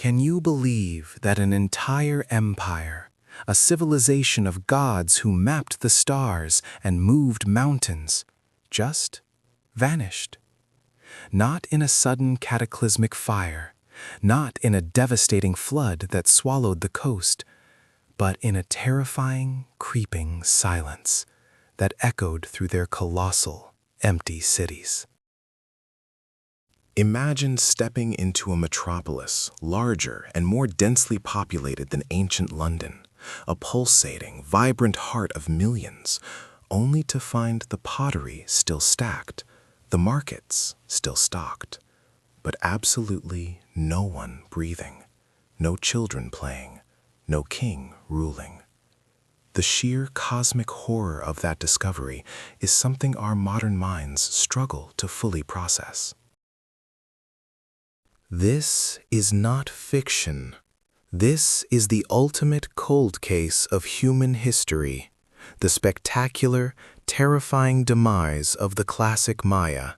Can you believe that an entire empire, a civilization of gods who mapped the stars and moved mountains, just vanished? Not in a sudden cataclysmic fire, not in a devastating flood that swallowed the coast, but in a terrifying, creeping silence that echoed through their colossal, empty cities. Imagine stepping into a metropolis larger and more densely populated than ancient London, a pulsating, vibrant heart of millions, only to find the pottery still stacked, the markets still stocked, but absolutely no one breathing, no children playing, no king ruling. The sheer cosmic horror of that discovery is something our modern minds struggle to fully process. This is not fiction. This is the ultimate cold case of human history, the spectacular, terrifying demise of the classic Maya,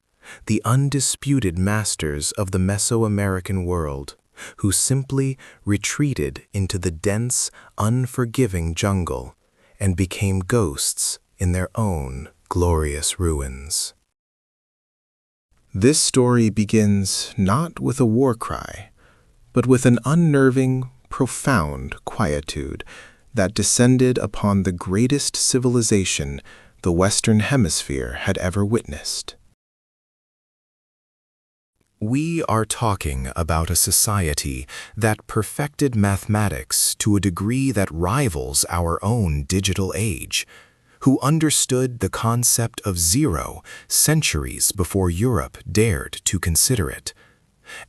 the undisputed masters of the Mesoamerican world, who simply retreated into the dense, unforgiving jungle and became ghosts in their own glorious ruins. This story begins not with a war cry, but with an unnerving, profound quietude that descended upon the greatest civilization the Western Hemisphere had ever witnessed. We are talking about a society that perfected mathematics to a degree that rivals our own digital age, who understood the concept of zero centuries before Europe dared to consider it,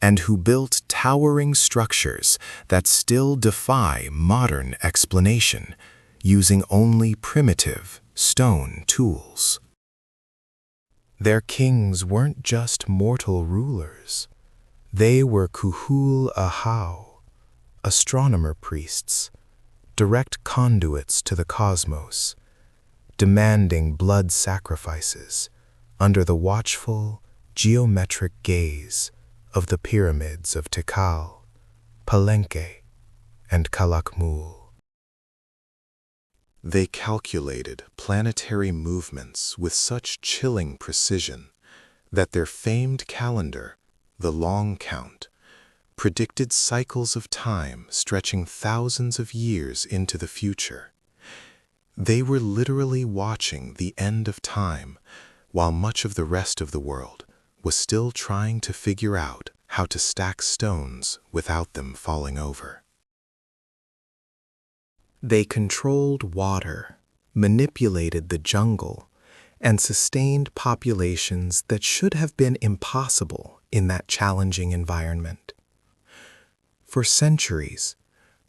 and who built towering structures that still defy modern explanation, using only primitive stone tools. Their kings weren't just mortal rulers. They were Kuhul Ahau, astronomer priests, direct conduits to the cosmos, demanding blood sacrifices under the watchful, geometric gaze of the pyramids of Tikal, Palenque, and Calakmul. They calculated planetary movements with such chilling precision that their famed calendar, the Long Count, predicted cycles of time stretching thousands of years into the future. They were literally watching the end of time, while much of the rest of the world was still trying to figure out how to stack stones without them falling over. They controlled water, manipulated the jungle, and sustained populations that should have been impossible in that challenging environment. For centuries,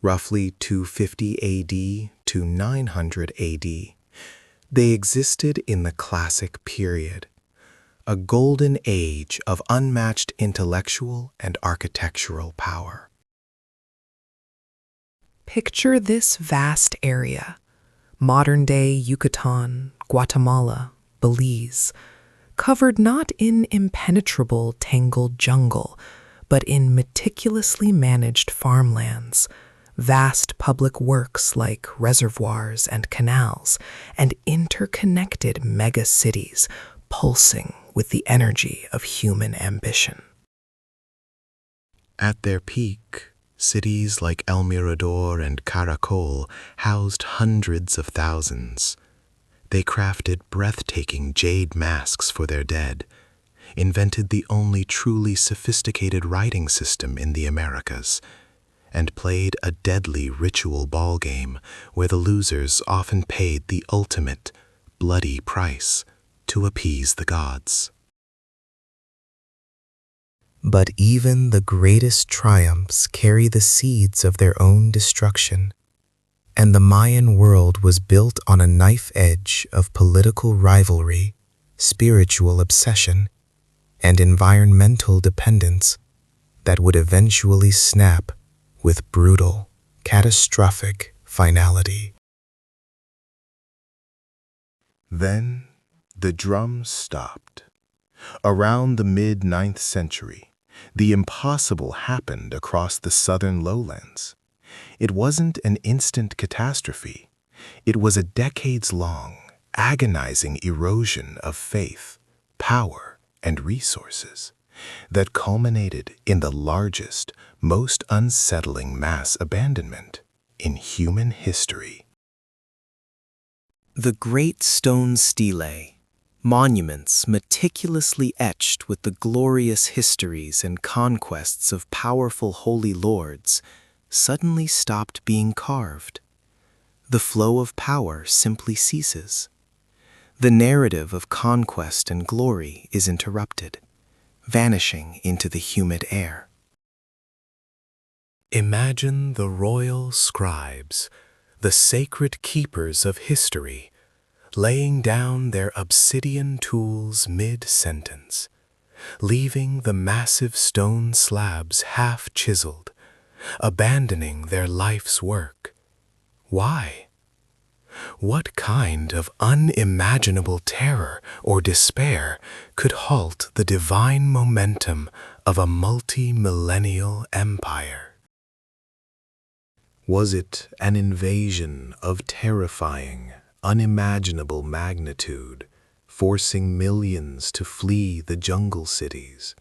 roughly 250 AD to 900 AD, they existed in the classic period, a golden age of unmatched intellectual and architectural power. Picture this vast area, modern-day Yucatan, Guatemala, Belize, covered not in impenetrable tangled jungle, but in meticulously managed farmlands, vast public works like reservoirs and canals, and interconnected mega-cities pulsing with the energy of human ambition. At their peak, cities like El Mirador and Caracol housed hundreds of thousands. They crafted breathtaking jade masks for their dead, invented the only truly sophisticated writing system in the Americas, and played a deadly ritual ball game where the losers often paid the ultimate, bloody price to appease the gods. But even the greatest triumphs carry the seeds of their own destruction, and the Mayan world was built on a knife edge of political rivalry, spiritual obsession, and environmental dependence that would eventually snap with brutal, catastrophic finality. Then the drums stopped. Around the mid-9th century, The impossible happened across the southern lowlands. It wasn't an instant catastrophe. It was a decades-long, agonizing erosion of faith, power, and resources that culminated in the largest, most unsettling mass abandonment in human history. The great stone stelae, monuments meticulously etched with the glorious histories and conquests of powerful holy lords, suddenly stopped being carved. The flow of power simply ceases. The narrative of conquest and glory is interrupted, vanishing into the humid air. Imagine the royal scribes, the sacred keepers of history, laying down their obsidian tools mid-sentence, leaving the massive stone slabs half-chiseled, abandoning their life's work. Why? What kind of unimaginable terror or despair could halt the divine momentum of a multi-millennial empire? Was it an invasion of terrifying, unimaginable magnitude, forcing millions to flee the jungle cities?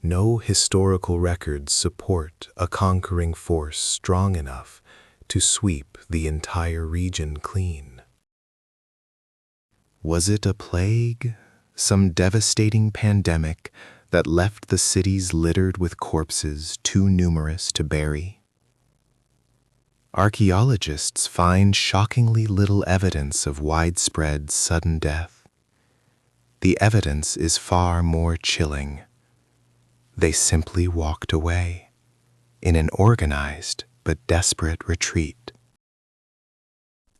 No historical records support a conquering force strong enough to sweep the entire region clean. Was it a plague, some devastating pandemic that left the cities littered with corpses too numerous to bury? Archaeologists find shockingly little evidence of widespread sudden death. The evidence is far more chilling. They simply walked away, in an organized but desperate retreat.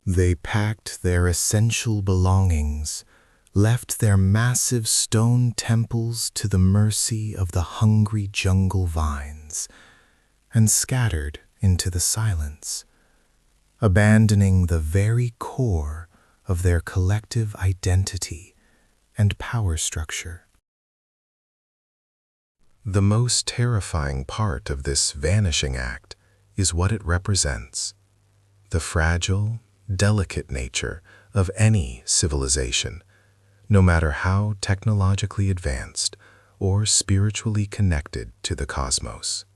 They packed their essential belongings, left their massive stone temples to the mercy of the hungry jungle vines, and scattered into the silence, abandoning the very core of their collective identity and power structure. The most terrifying part of this vanishing act is what it represents: the fragile, delicate nature of any civilization, no matter how technologically advanced or spiritually connected to the cosmos.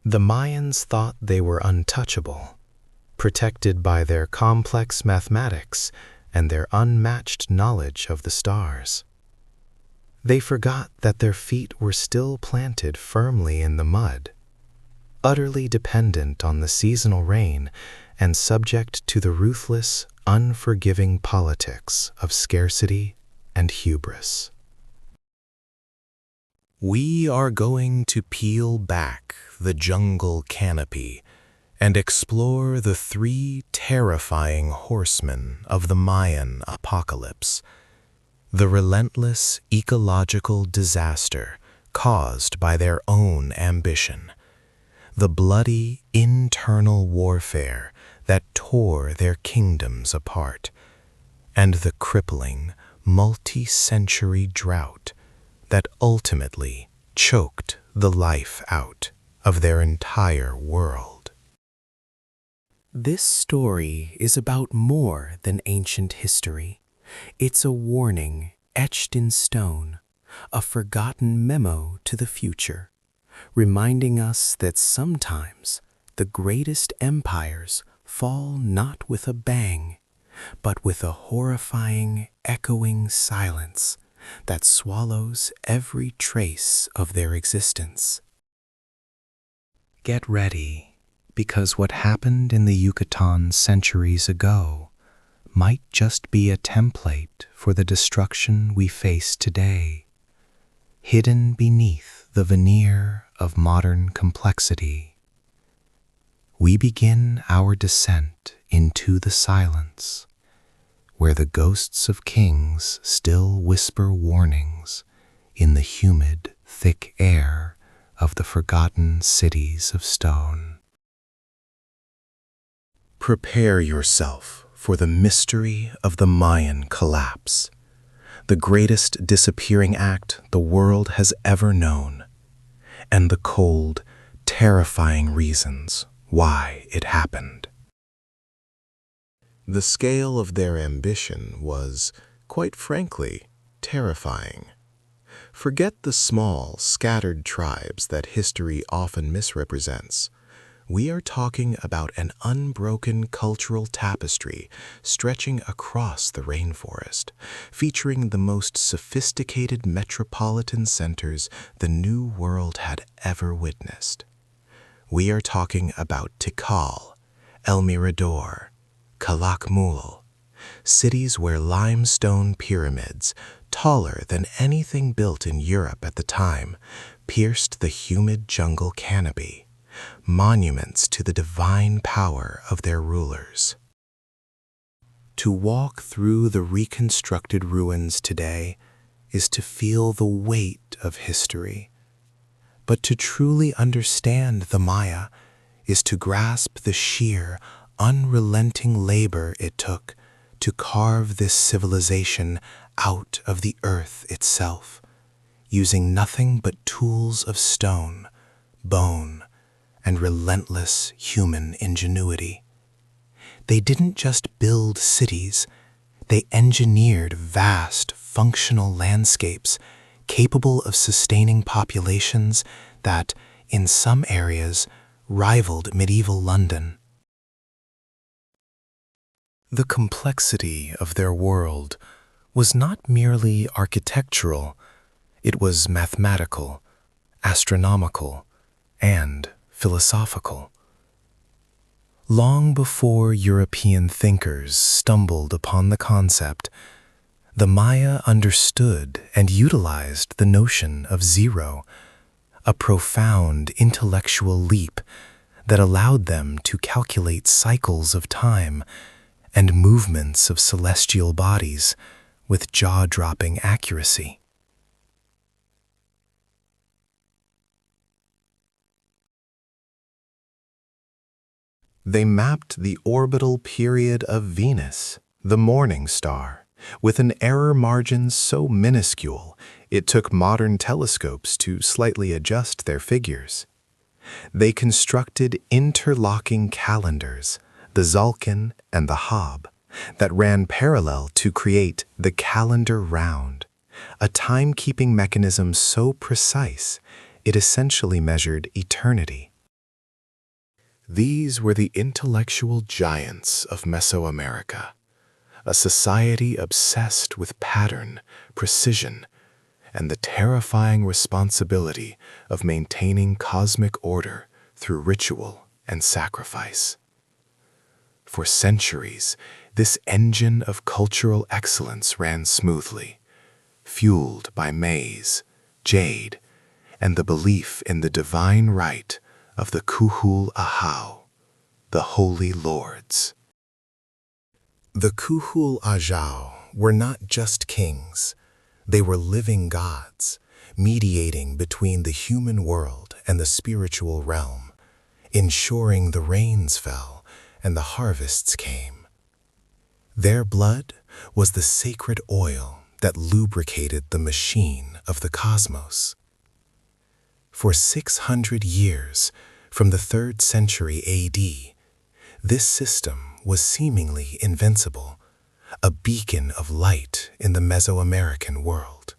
The Mayans thought they were untouchable, protected by their complex mathematics and their unmatched knowledge of the stars. They forgot that their feet were still planted firmly in the mud, utterly dependent on the seasonal rain and subject to the ruthless, unforgiving politics of scarcity and hubris. We are going to peel back the jungle canopy and explore the three terrifying horsemen of the Mayan apocalypse: the relentless ecological disaster caused by their own ambition, the bloody internal warfare that tore their kingdoms apart, and the crippling, multi-century drought that ultimately choked the life out of their entire world. This story is about more than ancient history. It's a warning etched in stone, a forgotten memo to the future, reminding us that sometimes the greatest empires fall not with a bang, but with a horrifying, echoing silence that swallows every trace of their existence. Get ready, because what happened in the Yucatan centuries ago might just be a template for the destruction we face today, hidden beneath the veneer of modern complexity. We begin our descent into the silence, where the ghosts of kings still whisper warnings in the humid, thick air of the forgotten cities of stone. Prepare yourself for the mystery of the Mayan collapse, the greatest disappearing act the world has ever known, and the cold, terrifying reasons why it happened. The scale of their ambition was, quite frankly, terrifying. Forget the small, scattered tribes that history often misrepresents. We are talking about an unbroken cultural tapestry stretching across the rainforest, featuring the most sophisticated metropolitan centers the New World had ever witnessed. We are talking about Tikal, El Mirador, Calakmul, cities where limestone pyramids, taller than anything built in Europe at the time, pierced the humid jungle canopy, monuments to the divine power of their rulers. To walk through the reconstructed ruins today is to feel the weight of history. But to truly understand the Maya is to grasp the sheer, unrelenting labor it took to carve this civilization out of the earth itself, using nothing but tools of stone, bone, and relentless human ingenuity. They didn't just build cities, they engineered vast, functional landscapes capable of sustaining populations that, in some areas, rivaled medieval London. The complexity of their world was not merely architectural, it was mathematical, astronomical, and philosophical. Long before European thinkers stumbled upon the concept, the Maya understood and utilized the notion of zero, a profound intellectual leap that allowed them to calculate cycles of time and movements of celestial bodies with jaw-dropping accuracy. They mapped the orbital period of Venus, the morning star, with an error margin so minuscule it took modern telescopes to slightly adjust their figures. They constructed interlocking calendars, the Zalkin and the Hob, that ran parallel to create the calendar round, a timekeeping mechanism so precise it essentially measured eternity. These were the intellectual giants of Mesoamerica, a society obsessed with pattern, precision, and the terrifying responsibility of maintaining cosmic order through ritual and sacrifice. For centuries, this engine of cultural excellence ran smoothly, fueled by maize, jade, and the belief in the divine right of the Kuhul Ahau, the Holy Lords. The Kuhul Ajau were not just kings, they were living gods, mediating between the human world and the spiritual realm, ensuring the rains fell and the harvests came. Their blood was the sacred oil that lubricated the machine of the cosmos. For 600 years, from the 3rd century AD, this system was seemingly invincible, a beacon of light in the Mesoamerican world.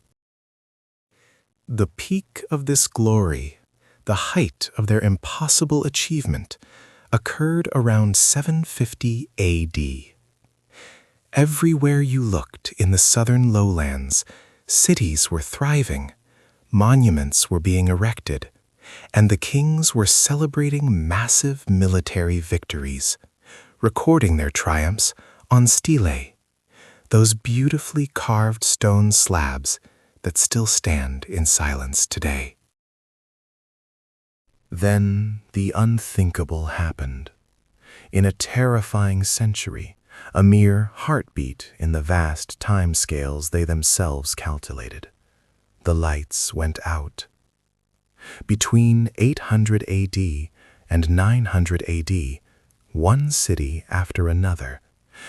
The peak of this glory, the height of their impossible achievement, occurred around 750 AD. Everywhere you looked in the southern lowlands, cities were thriving, monuments were being erected, and the kings were celebrating massive military victories, recording their triumphs on stelae, those beautifully carved stone slabs that still stand in silence today. Then the unthinkable happened. In a terrifying century, a mere heartbeat in the vast timescales they themselves calculated, the lights went out. Between 800 AD and 900 AD, one city after another,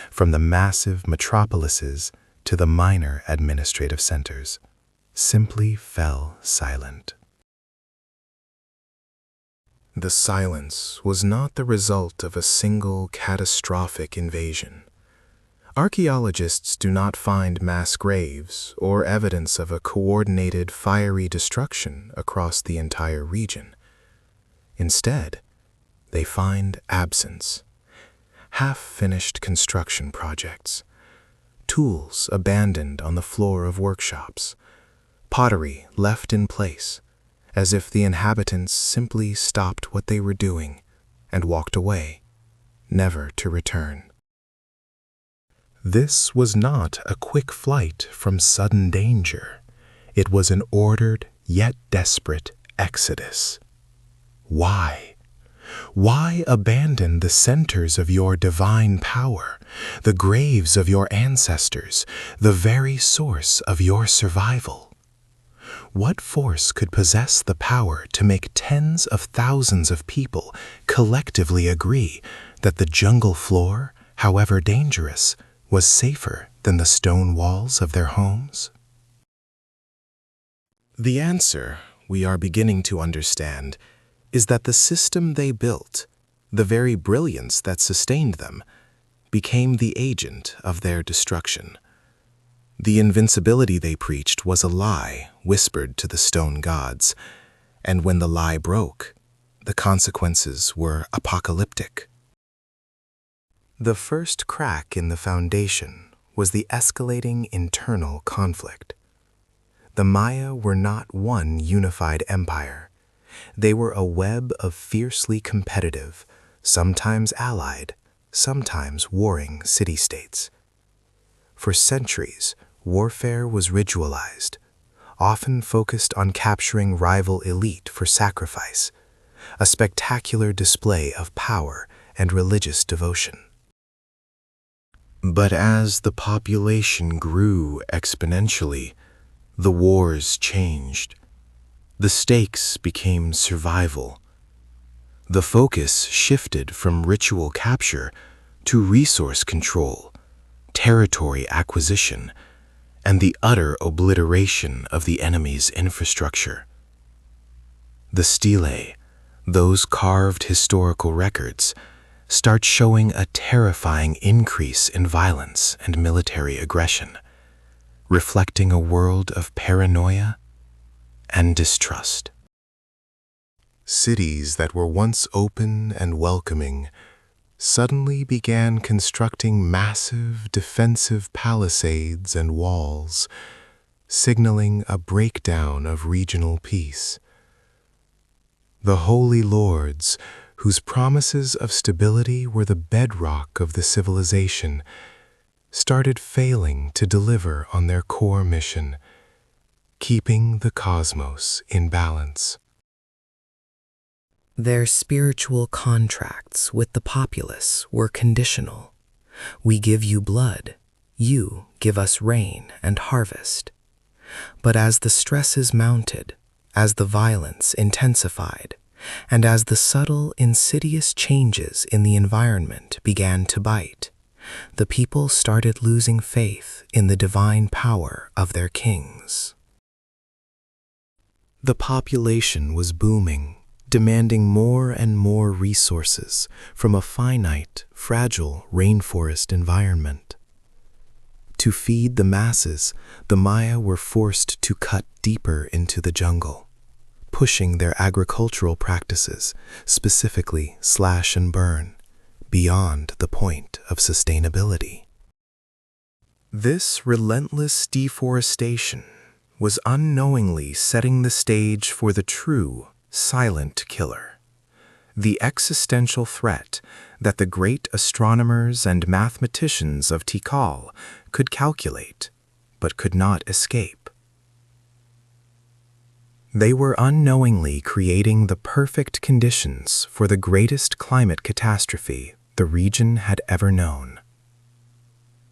from the massive metropolises to the minor administrative centers, simply fell silent. The silence was not the result of a single catastrophic invasion. Archaeologists do not find mass graves or evidence of a coordinated fiery destruction across the entire region. Instead, they find absence, half-finished construction projects, tools abandoned on the floor of workshops, pottery left in place, as if the inhabitants simply stopped what they were doing and walked away, never to return. This was not a quick flight from sudden danger. It was an ordered yet desperate exodus. Why? Why abandon the centers of your divine power, the graves of your ancestors, the very source of your survival? What force could possess the power to make tens of thousands of people collectively agree that the jungle floor, however dangerous, was safer than the stone walls of their homes? The answer, we are beginning to understand, is that the system they built, the very brilliance that sustained them, became the agent of their destruction. The invincibility they preached was a lie whispered to the stone gods, and when the lie broke, the consequences were apocalyptic. The first crack in the foundation was the escalating internal conflict. The Maya were not one unified empire. They were a web of fiercely competitive, sometimes allied, sometimes warring city-states. For centuries, warfare was ritualized, often focused on capturing rival elite for sacrifice, a spectacular display of power and religious devotion. But as the population grew exponentially, the wars changed. The stakes became survival. The focus shifted from ritual capture to resource control, territory acquisition, and the utter obliteration of the enemy's infrastructure. The stelae, those carved historical records, start showing a terrifying increase in violence and military aggression, reflecting a world of paranoia and distrust. Cities that were once open and welcoming suddenly began constructing massive defensive palisades and walls, signaling a breakdown of regional peace. The holy lords, whose promises of stability were the bedrock of the civilization, started failing to deliver on their core mission, keeping the cosmos in balance. Their spiritual contracts with the populace were conditional. We give you blood, you give us rain and harvest. But as the stresses mounted, as the violence intensified, and as the subtle, insidious changes in the environment began to bite, the people started losing faith in the divine power of their kings. The population was booming, demanding more and more resources from a finite, fragile rainforest environment. To feed the masses, the Maya were forced to cut deeper into the jungle, pushing their agricultural practices, specifically slash and burn, beyond the point of sustainability. This relentless deforestation was unknowingly setting the stage for the true, silent killer, the existential threat that the great astronomers and mathematicians of Tikal could calculate, but could not escape. They were unknowingly creating the perfect conditions for the greatest climate catastrophe the region had ever known.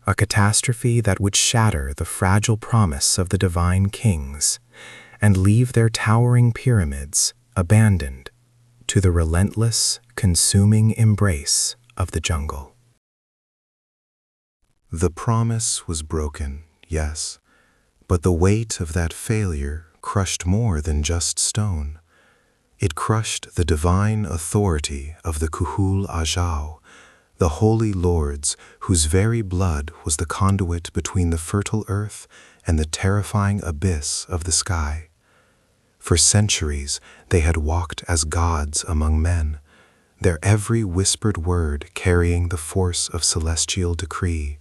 A catastrophe that would shatter the fragile promise of the divine kings and leave their towering pyramids abandoned to the relentless, consuming embrace of the jungle. The promise was broken, yes, but the weight of that failure crushed more than just stone. It crushed the divine authority of the Kuhul Ajau, the holy lords whose very blood was the conduit between the fertile earth and the terrifying abyss of the sky. For centuries they had walked as gods among men, their every whispered word carrying the force of celestial decree,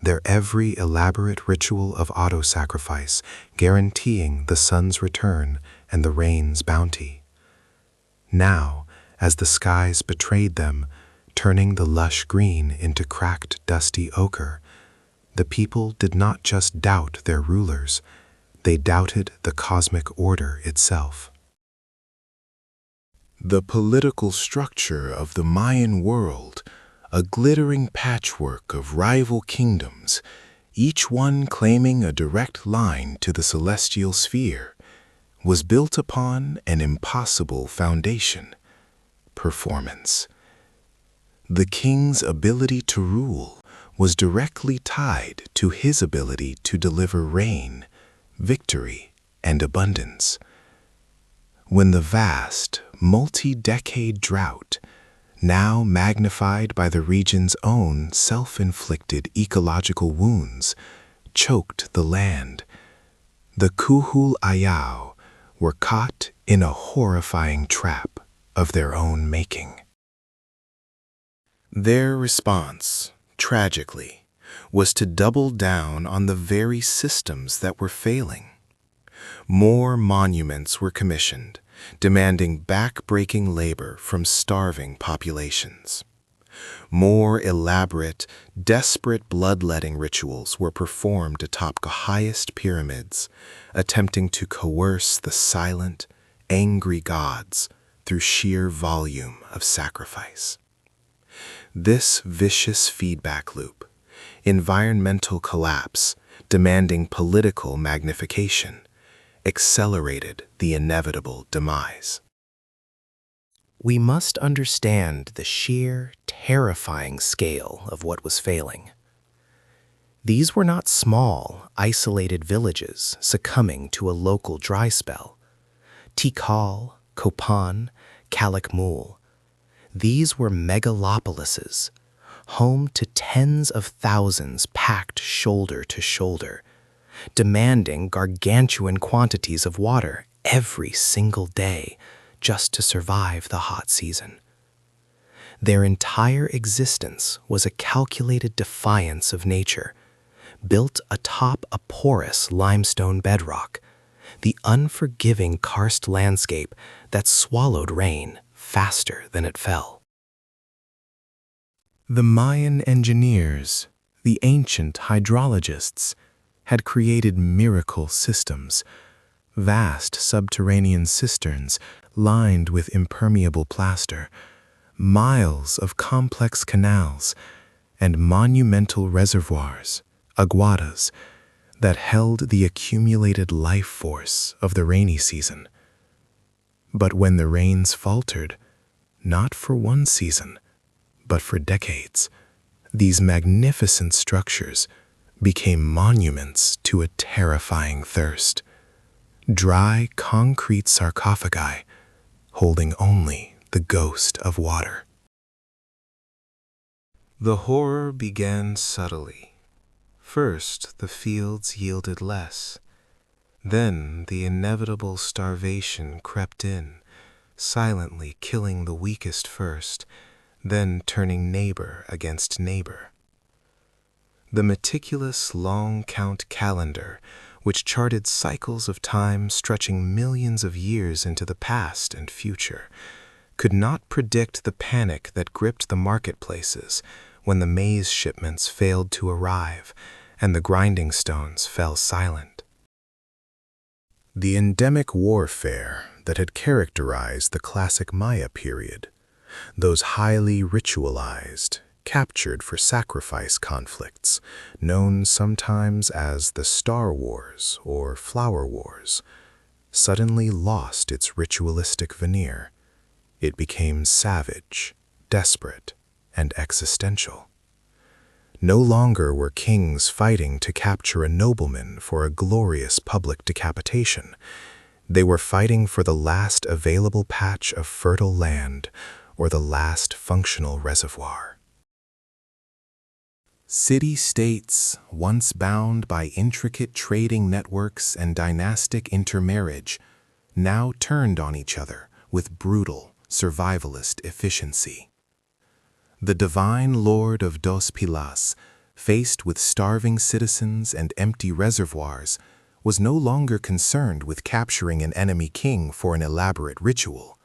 their every elaborate ritual of auto-sacrifice guaranteeing the sun's return and the rain's bounty. Now, as the skies betrayed them, turning the lush green into cracked, dusty ochre, the people did not just doubt their rulers, they doubted the cosmic order itself. The political structure of the Mayan world, a glittering patchwork of rival kingdoms, each one claiming a direct line to the celestial sphere, was built upon an impossible foundation: performance. The king's ability to rule was directly tied to his ability to deliver rain, victory, and abundance. When the vast, multi-decade drought, now magnified by the region's own self-inflicted ecological wounds, choked the land, the Kuhul Ayau were caught in a horrifying trap of their own making. Their response, tragically, was to double down on the very systems that were failing. More monuments were commissioned, demanding back-breaking labor from starving populations. More elaborate, desperate bloodletting rituals were performed atop the highest pyramids, attempting to coerce the silent, angry gods through sheer volume of sacrifice. This vicious feedback loop, environmental collapse demanding political magnification, accelerated the inevitable demise. We must understand the sheer, terrifying scale of what was failing. These were not small, isolated villages succumbing to a local dry spell. Tikal, Copan, Calakmul. These were megalopolises, home to tens of thousands packed shoulder to shoulder, demanding gargantuan quantities of water every single day just to survive the hot season. Their entire existence was a calculated defiance of nature, built atop a porous limestone bedrock, the unforgiving karst landscape that swallowed rain faster than it fell. The Mayan engineers, the ancient hydrologists, had created miracle systems, vast subterranean cisterns lined with impermeable plaster, miles of complex canals, and monumental reservoirs, aguadas, that held the accumulated life force of the rainy season. But when the rains faltered, not for one season, but for decades, these magnificent structures became monuments to a terrifying thirst. Dry concrete sarcophagi holding only the ghost of water. The horror began subtly. First, the fields yielded less. Then the inevitable starvation crept in, silently killing the weakest first, then turning neighbor against neighbor. The meticulous long-count calendar, which charted cycles of time stretching millions of years into the past and future, could not predict the panic that gripped the marketplaces when the maize shipments failed to arrive and the grinding stones fell silent. The endemic warfare that had characterized the classic Maya period, those highly ritualized, captured for sacrifice conflicts, known sometimes as the Star Wars or Flower Wars, suddenly lost its ritualistic veneer. It became savage, desperate, and existential. No longer were kings fighting to capture a nobleman for a glorious public decapitation. They were fighting for the last available patch of fertile land or the last functional reservoir. City-states, once bound by intricate trading networks and dynastic intermarriage, now turned on each other with brutal, survivalist efficiency. The divine lord of Dos Pilas, faced with starving citizens and empty reservoirs, was no longer concerned with capturing an enemy king for an elaborate ritual.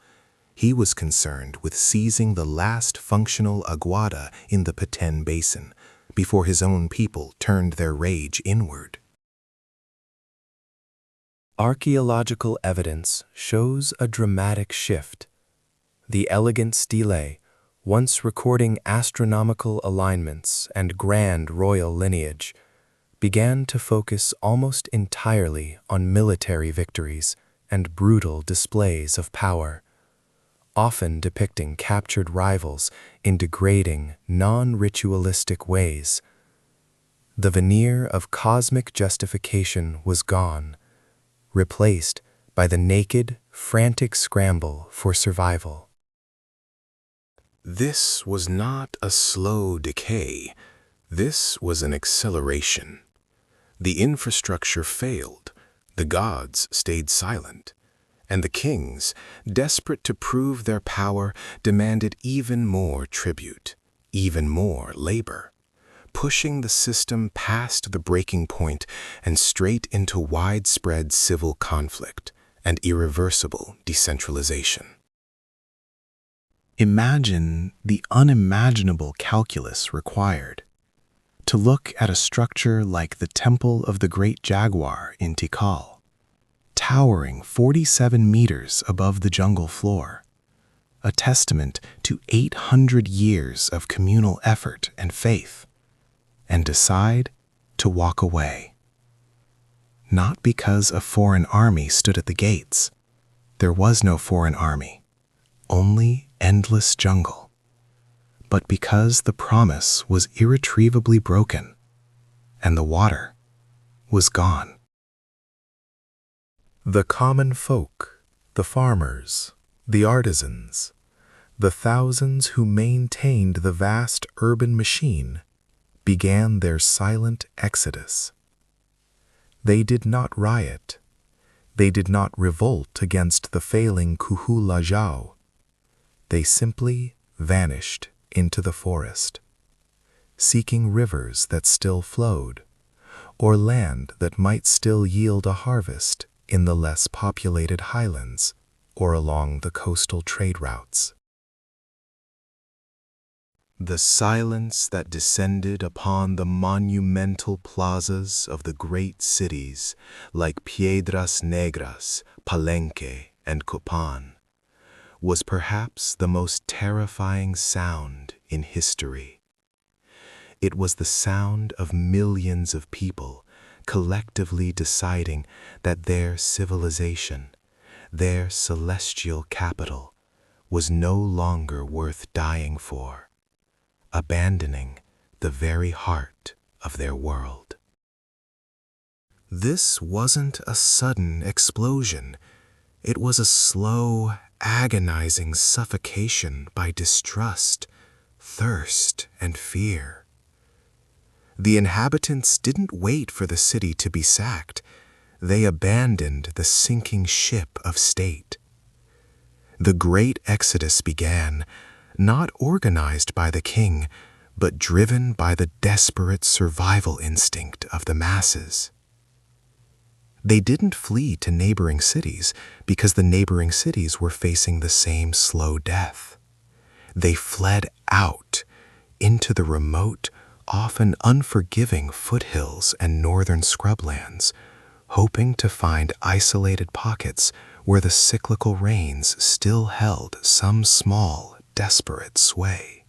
He was concerned with seizing the last functional aguada in the Petén Basin before his own people turned their rage inward. Archaeological evidence shows a dramatic shift. The elegant stele, once recording astronomical alignments and grand royal lineage, began to focus almost entirely on military victories and brutal displays of power, often depicting captured rivals in degrading, non-ritualistic ways. The veneer of cosmic justification was gone, replaced by the naked, frantic scramble for survival. This was not a slow decay. This was an acceleration. The infrastructure failed, the gods stayed silent, and the kings, desperate to prove their power, demanded even more tribute, even more labor, pushing the system past the breaking point and straight into widespread civil conflict and irreversible decentralization. Imagine the unimaginable calculus required to look at a structure like the Temple of the Great Jaguar in Tikal, towering 47 meters above the jungle floor, a testament to 800 years of communal effort and faith, and decide to walk away. Not because a foreign army stood at the gates. There was no foreign army, only endless jungle. But because the promise was irretrievably broken, and the water was gone. The common folk, the farmers, the artisans, the thousands who maintained the vast urban machine, began their silent exodus. They did not riot. They did not revolt against the failing Kuhulajau. They simply vanished into the forest, seeking rivers that still flowed, or land that might still yield a harvest in the less populated highlands or along the coastal trade routes. The silence that descended upon the monumental plazas of the great cities like Piedras Negras, Palenque, and Copan was perhaps the most terrifying sound in history. It was the sound of millions of people collectively deciding that their civilization, their celestial capital, was no longer worth dying for, abandoning the very heart of their world. This wasn't a sudden explosion. It was a slow, agonizing suffocation by distrust, thirst, and fear. The inhabitants didn't wait for the city to be sacked. They abandoned the sinking ship of state. The great exodus began, not organized by the king, but driven by the desperate survival instinct of the masses. They didn't flee to neighboring cities because the neighboring cities were facing the same slow death. They fled out into the remote, often unforgiving foothills and northern scrublands, hoping to find isolated pockets where the cyclical rains still held some small, desperate sway.